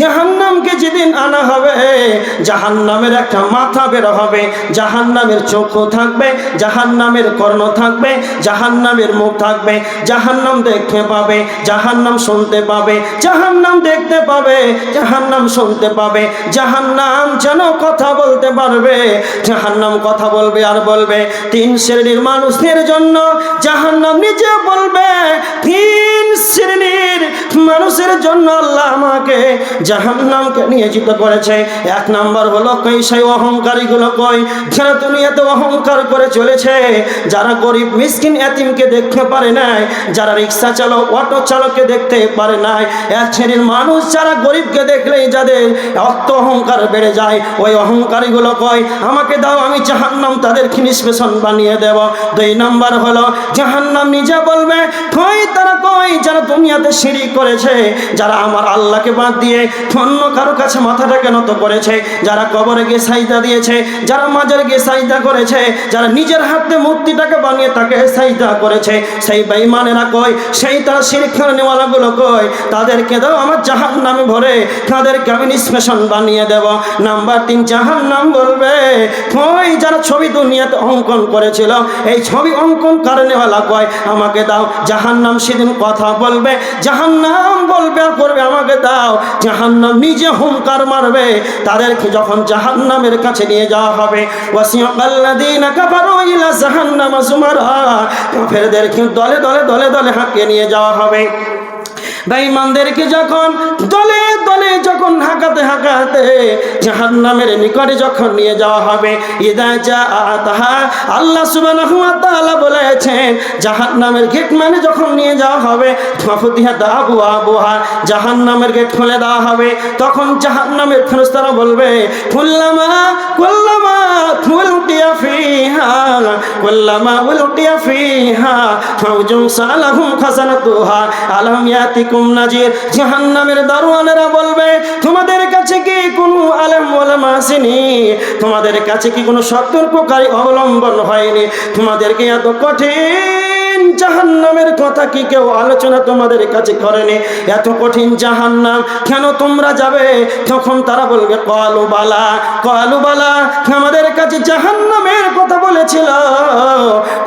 জাহান্নামকে যেদিন আনা হবে, জাহান্নামের একটা মাথা বের হবে, জাহান্নামের চক্ষু থাকবে, জাহান্নামের কর্ণ থাকবে, জাহান্নামের মুখ থাকবে, জাহান্নাম দেখতে পাবে, জাহান্নাম শুনতে পাবে, জাহান্নাম দেখতে পাবে, জাহান্নাম শুনতে পাবে, জাহান্নাম যেন কথা বলতে পারবে। জাহান্নাম কথা বলবে আর বলবে। তিন শ্রেণীর মানুষদের জন্য জাহান্নাম নিজে বলবে, তিন শ্রেণীর মানুষের জন্য আল্লাহ আমাকে জাহান্নামকে নিয়োজিত করেছে। এক নাম্বার হলো কই সেই অহংকারীগুলো, কই যারা দুনিয়াতে অহংকার করে চলেছে, যারা গরিব মিসকিন এতিমকে দেখতে পারে নাই, যারা রিক্সা চালক অটো চালককে দেখতে পারে নাই। এক শ্রেণীর মানুষ যারা গরিবকে দেখলেই যাদের অর্থ অহংকার বেড়ে যায়, ওই অহংকারীগুলো কয় আমাকে দাও, আমি জাহান্নাম তাদেরকে নিষ্পেষণ বানিয়ে দেব। দুই নাম্বার হলো জাহান্নাম নিজে বলবে, কই তারা কই যারা দুনিয়াতে শিরিক করেছে, যারা আমার আল্লাহকে বাদ দিয়ে অন্য কারো কাছে মাথাটাকে নত করেছে, যারা কবরে গিয়ে সাজদা দিয়েছে, যারা মাজারে গিয়ে সাজদা করেছে, যারা নিজের হাতে মূর্তিটাকে বানিয়ে তাকে সাজদা করেছে, সেই বেঈমানেরা কই, সেই তারা শিরক নেওয়ালাগুলো কই তাদেরকে দাও, আমার জাহান্নামে ভরে তাদেরকে আমি নিষ্পেষণ বানিয়ে দেব। নাম্বার 3 জাহান্নাম বলবে, কই যারা ছবি দুনিয়াতে অঙ্কন করেছিল, এই ছবি অঙ্কন কারণেওয়ালা কয় আমাকে দাও। জাহান্নাম সেদিন কথা বলবে, জাহান্নাম বলবে আর করবে আমাকে দাও। জাহান্নাম নিজে হুঙ্কার মারবে। তাদেরকে যখন জাহান্নামের কাছে নিয়ে যাওয়া হবে, ওয়াসিয়াকাল্লাযীনা কাফারু ইলা জাহান্নামা যুমারা, কাফেরদেরকে দলে দলে দলে দলে হাঁকিয়ে নিয়ে যাওয়া হবে। বেঈমানদেরকে যখন দলে দলে যখন হাঁকাতে হাঁকাতে জাহান্নামের নিকটে যখন নিয়ে যাওয়া হবে, ইদা জাআতাহা, আল্লাহ সুবহানাহু ওয়া তাআলা বলেছেন জাহান্নামের গেট মানে যখন নিয়ে যাওয়া হবে, ফাফতিহাত আবওয়াবুহা, জাহান্নামের গেট খুলে দেওয়া হবে। তখন জাহান্নামের ফেরেশতারা বলবে, কুল্লামা কুল্লামা উলকিয়া ফিহা কুল্লামা উলকিয়া ফিহা ফাওজুন সালাহুম খাযানাতুহা আলাম ইয়াতিকুম নাজির। জাহান্নামের দারোয়ানেরা বলবে, তোমাদের কাছে কি কোনো আলেম ওলামা আসেনি? তোমাদের কাছে কি কোনো সতর্ককারী অবলম্বন হয়নি? তোমাদেরকে এত কঠিন জাহান্নামের কথা কি কেউ আলোচনা তোমাদের কাছে করেনি? এত কঠিন জাহান্নাম কেন তোমরা যাবে? তখন তারা বলবে ক্বালু বালা, ক্বালু বালা, আমাদের কাছে জাহান্নামের কথা বলেছিল,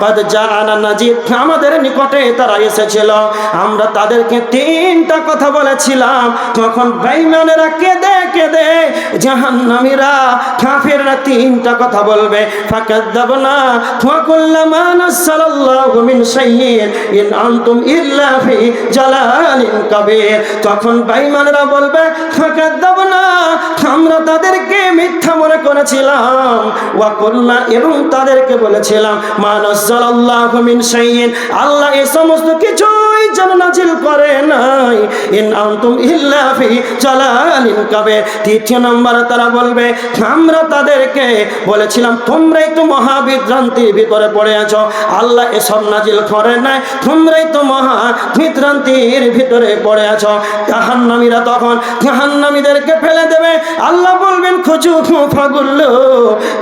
কাদ জাআনা নাজির, আমাদের নিকটে তারা এসেছিল, আমরা তাদেরকে 3টা কথা বলেছিলাম। তখন বেঈমানেরা কেঁদে কেঁদে জাহান্নামীরা কাফেররা 3টা কথা বলবে, ফাকাদ্দাবনা ওয়া কুল্লামা নাসাল্লাহু মিন শাইইন ইন আনতুম ইল্লা ফি জালালিন কাবীর। তখন বেঈমানেরা বলবে, ফাকাদ্দাবনা, আমরা তাদেরকে মিথ্যা মনে করেছিলাম, ওয়া কুল্লা, এবং তাদেরকে বলেছিলাম মা নাসাল্লাহু মিন শাইইন, আল্লাহ এই সমস্ত কিছুই যেন নাজিল করে নাই, ইন আনতুম ইল্লা ফি জালালিন কাবীর। 3 নম্বর তারা বলবে, আমরা তাদেরকে বলেছিলাম তোমরাই তো মহাবিভ্রান্তির ভিতরে পড়ে আছো, আল্লাহ এসব নাজিল করে নাই, তোমরাই তো মহাবিভ্রান্তির ভিতরে পড়ে আছো। জাহান্নামীরা তখন জাহান্নামীদেরকে ফেলে দেবে। আল্লাহ বলবেন খুঁজু ফাগুল্লু,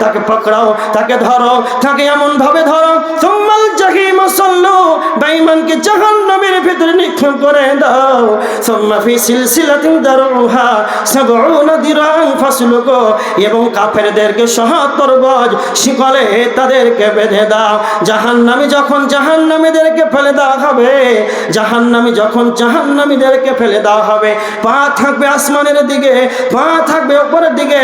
তাকে পকড়াও, তাকে ধরো, তাকে এমন ভাবে ধরো, সুম্মাল জাহিম সাল্লু, বেঈমানকে জাহান্নামের ভিতরে নিক্ষেপ করে দাও, সুম্মা ফি সিলসিলাতিন দারুহা সাবউনা দিরান ফাসলুকু, এবং কাফেরদেরকে ৭০ গজ শিকলে তাদেরকে বেঁধে দাও। জাহান্নামী যখন জাহান্নামীদেরকে ফেলে দেওয়া হবে, জাহান্নামী যখন জাহান্নামীদেরকে ফেলে দেওয়া হবে, পা থাকবে আসমানের দিকে, পা থাকবে উপরের দিকে,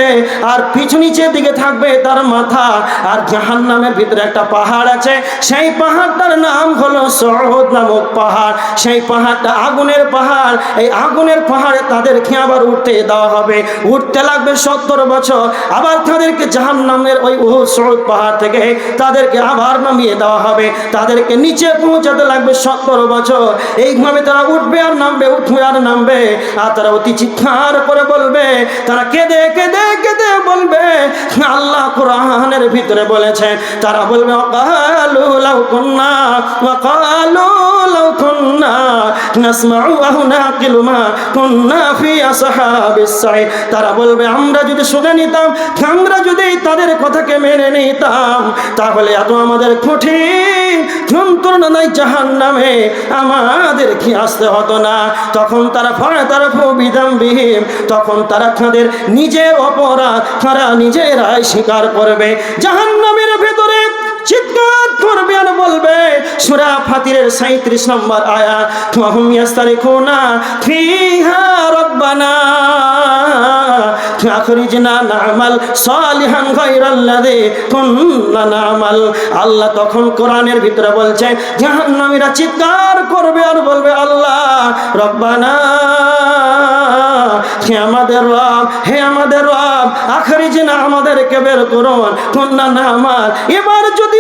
আর পিছু নিচের দিকে থাকবে তার মাথা। আর জাহান্নামের ভিতরে একটা পাহাড় আছে, সেই পাহাড়টার নাম হলো সউদ নামক পাহাড়। সেই পাহাড়টা আগুনের পাহাড়। এই আগুনের পাহাড়ে তাদেরকে আবার উঠতে দেওয়া হবে, উঠতে লাগবে ৭০ বছর। আবার তাদেরকে জাহান্নামের ওই সউদ পাহাড় থেকে তাদেরকে আবার নামিয়ে দেওয়া হবে, তাদেরকে নিচে পৌঁছাতে লাগবে ৭০ বছর। এইভাবে তারা উঠবে আর নামবে, উঠবে আর নামবে। আর তারা অতি চিৎকার করে বলবে, তারা কেঁদে কেঁদে কেঁদে বলবে, আল্লাহ কোরআনের ভিতরে বলেছেন, তারা বলবে ওয়াকালু লাউ কুন্না ওয়াকালু লাউ কুন্না নাসমাউ আও নাকিলু মা কুন্না ফি আসহাবিস সাইর। তারা বলবে আমরা যদি শুনে নিতাম, আমরা যদি তাদের কথাকে মেনে নিতাম, তাহলে এত আমাদের কঠিন যন্ত্রণা নাই জাহান্নামে আমাদের কি আসতে হতো না। তখন তারা বিধানবিহীন, তখন তারা তাদের নিজের অপরাধ তারা নিজেরাই স্বীকার করবে। জাহান্নামের ভেতরে চিৎকার করবে আর বলবে, সূরা ফাতিরের 37 নম্বর আয়াত, ওয়াহুম ইয়াস্তারিকুনা ফিহা রব্বানা আখরিজনা না'মাল সালিহান গায়রাল্লাযী কুন্না না'মাল। আল্লাহ তখন কোরআনের ভিতরে বলছে, জাহান্নামীরা চিৎকার করবে আর বলবে, আল্লাহ রব্বানা, হে আমাদের রব, হে আমাদের রব, আখরিজনা আমাদেরকে বের করুন, কুন্না না'মাল। এবার যদি